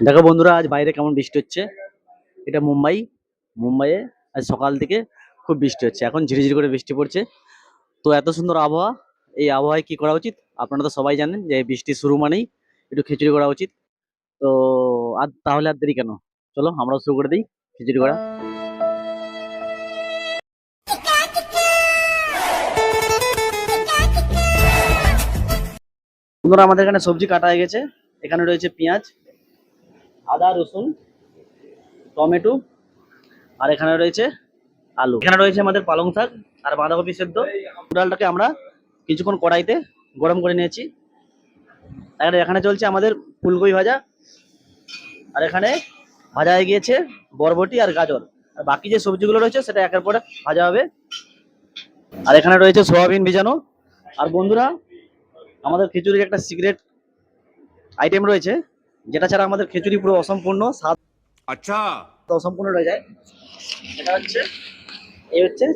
দেখো বন্ধুরা, আজ বাইরে কেমন বৃষ্টি হচ্ছে। এটা মুম্বাই। মুম্বাইয়ে আজ সকাল থেকে খুব বৃষ্টি হচ্ছে, এখন ঝিরিঝিরি করে বৃষ্টি পড়ছে। তো এত সুন্দর আবহাওয়া, এই আবহাওয়ায় কি করা উচিত? আপনারা তো সবাই জানেন যে বৃষ্টি শুরু মানেই একটু খিচুড়ি করা উচিত। তো আর তাহলে আর দেরি কেন, চলো আমরাও শুরু করে দিই খিচুড়ি করা। বন্ধুরা, আমাদের এখানে সবজি কাটা হয়ে গেছে। এখানে রয়েছে পেঁয়াজ, আদা, রসুন, টমেটো, আর এখানে রয়েছে আলু। এখানে রয়েছে আমাদের পালং শাক আর বাঁধাকপি সেদ্ধ। ডালটাকে আমরা কিছুক্ষণ কড়াইতে গরম করে নিয়েছি। এখানে এখানে চলছে আমাদের ফুলকপি ভাজা, আর এখানে ভাজা হয়ে গিয়েছে বরবটি আর গাজর। আর বাকি যে সবজিগুলো রয়েছে সেটা একের পর এক ভাজা হবে। আর এখানে রয়েছে সোয়াবিন ভিজানো। আর বন্ধুরা, আমাদের খিচুড়ির একটা সিক্রেট আইটেম রয়েছে, যেটা ছাড়া আমাদের খিচুড়ি পুরো অসম্পূর্ণ, স্বাদ अच्छा। অসম্পূর্ণ রয়ে যায়। এটা হচ্ছে, এই হচ্ছে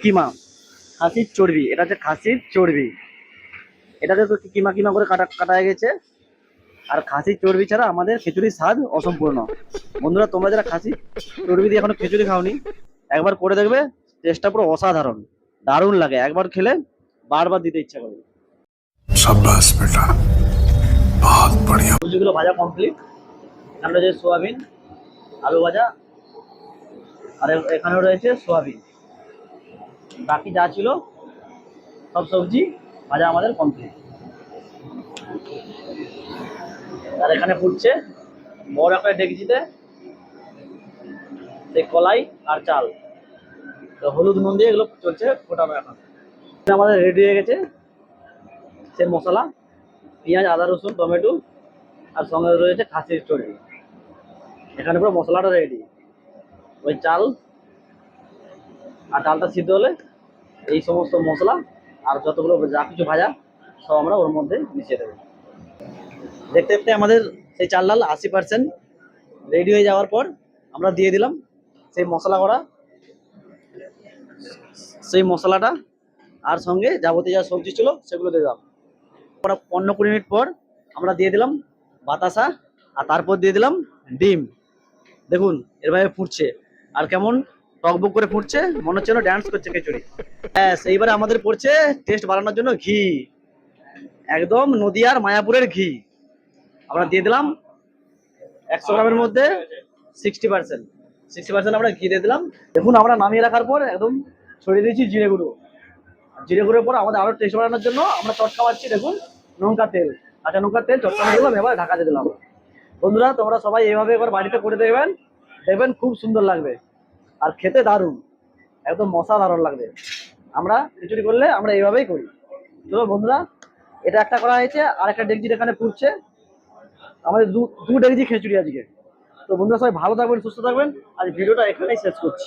কিমা, খাসির চর্বি। এটা হচ্ছে খাসির চর্বি। এটাকে তো কিমা কিমা করে কাটা কাটা হয়ে গেছে। আর খাসির চর্বি ছাড়া আমাদের খিচুড়ির স্বাদ অসম্পূর্ণ। বন্ধুরা, তোমরা যারা খাসি চর্বি দিয়ে এখনো খিচুড়ি খাওনি, একবার করে দেখবে। টেস্টটা পুরো অসাধারণ, দারুণ লাগে। একবার খেলে বারবার দিতে ইচ্ছা করবে। शाबाश बेटा, बहुत बढ़िया। সবজিগুলো ভাজা কমপ্লিট। এখানে রয়েছে সোয়াবিন, আলু ভাজা, আর এখানেও রয়েছে সোয়াবিন। বাকি যা ছিল সব সবজি ভাজা আমাদের কমপ্লিট। আর এখানে ফুটছে বড় একটা ডেকচিতে সেই কলাই আর চাল। তো হলুদ নুন দিয়ে এগুলো চলছে ফোটানো। এখন আমাদের রেডি হয়ে গেছে সেই মশলা, পেঁয়াজ, আদা, রসুন, টমেটো, আর সঙ্গে রয়েছে খাসির চর্বি। এখানে পুরো মশলাটা রেডি। ওই চাল আর ডালটা সিদ্ধ হলে এই সমস্ত মশলা আর যতগুলো যা কিছু ভাজা সব আমরা ওর মধ্যে মিশিয়ে দেবো। দেখতে দেখতে আমাদের সেই চাল ডাল 80% রেডি হয়ে যাওয়ার পর আমরা দিয়ে দিলাম সেই মশলা করা, সেই মশলাটা, আর সঙ্গে যাবতীয় যা সবজি ছিল সেগুলো দিয়ে দিলাম। 15-20 মিনিট পর আমরা দিয়ে দিলাম বাতাসা, আর তারপর দিয়ে দিলাম ডিম। দেখুন এরভাবে ফুটছে, আর কেমন টকবক করে ফুটছে, মনে হচ্ছে ড্যান্স করছে খিচুড়ি। হ্যাঁ, এইবারে আমাদের পড়ছে টেস্ট বাড়ানোর জন্য ঘি, একদম নদিয়ার মায়াপুরের ঘি আমরা দিয়ে দিলাম। 100 গ্রামের মধ্যে 60%, 60% আমরা ঘি দিয়ে দিলাম। দেখুন, আমরা নামিয়ে রাখার পর একদম ছড়িয়ে দিয়েছি জিরে গুঁড়ো। জিরে গুঁড়োর পর আমাদের আরো টেস্ট বাড়ানোর জন্য আমরা চটকা মারছি। দেখুন, লঙ্কা তেল, কাঁচা লঙ্কার তেল চটকা দিয়ে দিলাম, এবার ঢাকা দিয়ে দিলাম। বন্ধুরা, তোমরা সবাই এইভাবে একবার বাড়িতে করে দেখবেন, দেখবেন খুব সুন্দর লাগবে আর খেতে দারুণ, একদম অসাধারণ লাগবে। আমরা খিচুড়ি করলে আমরা এইভাবেই করি। চলো বন্ধুরা, এটা একটা করা হয়েছে, আর একটা ডেকচি এখানে পুড়ছে। আমাদের দু ডেকচি খিচুড়ি আজকে। তো বন্ধুরা, সবাই ভালো থাকবেন, সুস্থ থাকবেন। আজ ভিডিওটা এখানেই শেষ করছি।